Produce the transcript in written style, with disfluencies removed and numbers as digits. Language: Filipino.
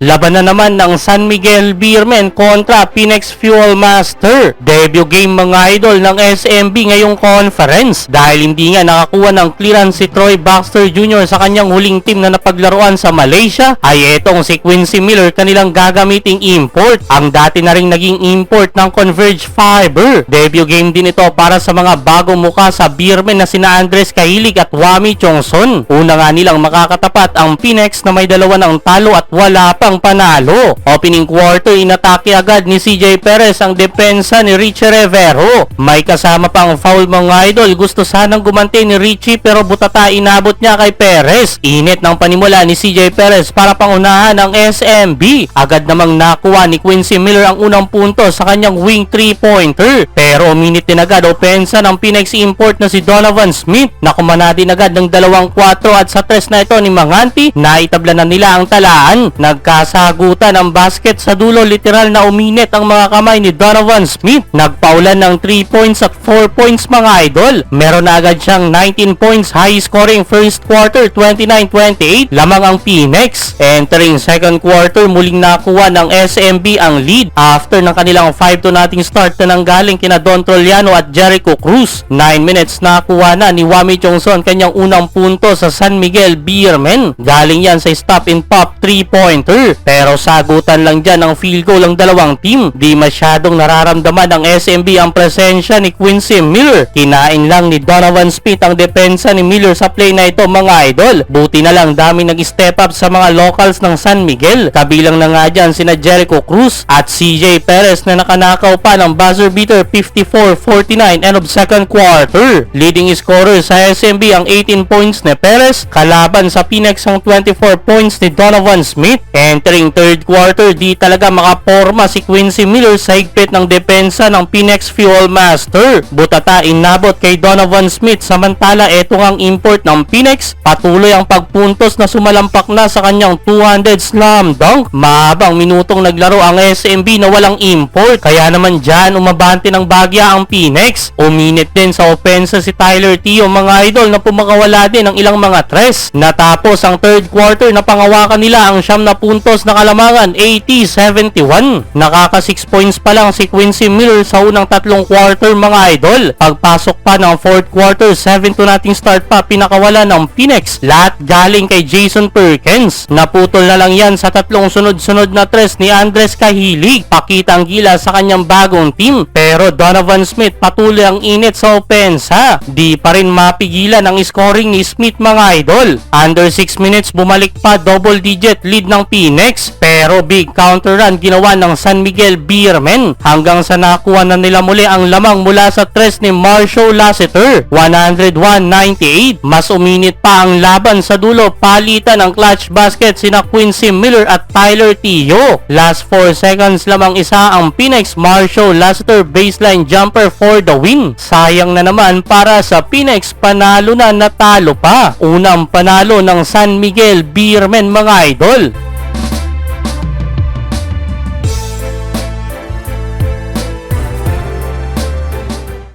Laban na naman ng San Miguel Beermen kontra Phoenix Fuel Master. Debut game mga idol ng SMB ngayong conference dahil hindi nga nakakuha ng clearance si Troy Baxter Jr. sa kanyang huling team na napaglaruan sa Malaysia ay etong si Quincy Miller kanilang gagamiting import. Ang dati na ring naging import ng Converge Fiber. Debut game din ito para sa mga bagong muka sa Beermen na sina Andres Kahilig at Wami Chongson. Una nga nilang makakatapat ang Phoenix na may dalawa ng talo at wala pang panalo. Opening quarter inatake agad ni CJ Perez ang depensa ni Richie Rivero. May kasama pang foul mga idol. Gusto sanang gumanti ni Richie pero butata inabot niya kay Perez. Init ng panimula ni CJ Perez para pangunahan ang SMB. Agad namang nakuha ni Quincy Miller ang unang punto sa kanyang wing 3-pointer. Pero minute din agad opensa ng Phoenix import na si Donovan Smith. Nakumana din agad ng 2-4 at sa tres na ito ni Manganti naitabla na nila ang talaan. Nagkasagutan ang basket sa dulo, literal na uminit ang mga kamay ni Donovan Smith. Nagpaulan ng 3 points at 4 points mga idol. Meron na agad siyang 19 points, high scoring first quarter 29-28 lamang ang Phoenix. Entering second quarter muling nakuha ng SMB ang lead after ng kanilang 5-0 start na nanggaling kina Don Troliano at Jericho Cruz. 9 minutes nakuha na ni Wami Chongson kanyang unang punto sa San Miguel Beermen. Galing yan sa stop and pop 3-pointer. Pero sagutan lang dyan ang field goal ng dalawang team. Di masyadong nararamdaman ng SMB ang presensya ni Quincy Miller. Kinain lang ni Donovan Smith ang depensa ni Miller sa play na ito mga idol. Buti na lang daming nag-step up sa mga locals ng San Miguel. Kabilang na nga dyan sina Jericho Cruz at CJ Perez na nakanakaw pa ng buzzer beater 54-49 end of second quarter. Leading scorer sa SMB ang 18 points ni Perez kalaban sa Phoenix ang 24 points ni Donovan Smith. Entering third quarter di talaga makaporma si Quincy Miller sa higpit ng depensa ng Phoenix Fuel Master. Butata inabot kay Donovan Smith samantala eto ang import ng Phoenix. Patuloy ang pagpuntos na sumalampak na sa kanyang 200 slam dunk. Mahabang minutong naglaro ang SMB na walang import kaya naman dyan umabante ng bagya ang Phoenix. Uminit din sa opensa si Tyler Teo mga idol na pumakawala din ng ilang mga tres. Natapos ang third quarter na pangawakan nila ang siyam na puntos na kalamangan 80-71. Nakaka 6 points pa lang si Quincy Miller sa unang tatlong quarter mga idol. Pagpasok pa ng fourth quarter 7-2 start pa pinakawala ng Phoenix. Lahat galing kay Jason Perkins. Naputol na lang yan sa tatlong sunod-sunod na tres ni Andres Kahilig. Pakitang gila sa kanyang bagong team. Pero Donovan Smith patuloy ang init sa opensa. Di pa rin mapigilan ang scoring ni Smith mga idol. Under 6 minutes bumalik pa double digit lead ng Phoenix. Pero big counter run ginawa ng San Miguel Beermen hanggang sa nakuha na nila muli ang lamang mula sa tres ni Marshall Lasseter 101-98. Mas uminit pa ang laban sa dulo, palitan ang clutch basket sina Quincy Miller at Tyler Teo. Last 4 seconds lamang isa ang Phoenix. Marshall Lasseter baseline jumper for the win. Sayang na naman para sa Phoenix, panalo na natalo pa. Unang panalo ng San Miguel Beermen mga idol.